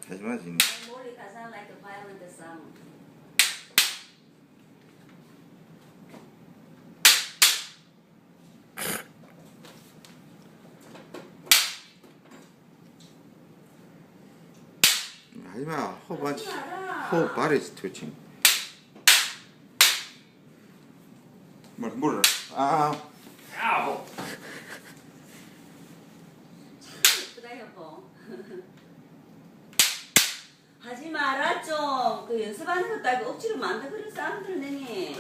하지마 지금. Molly does not like a violent sound. 하지마. 호흡 하지 마라. 호흡 body stretching. 뭘 아. 아우. 참 예쁘다 여보. 하지 마라 좀. 그 연습하는 것도 아니고 억지로 만다 그런 사람들 내니.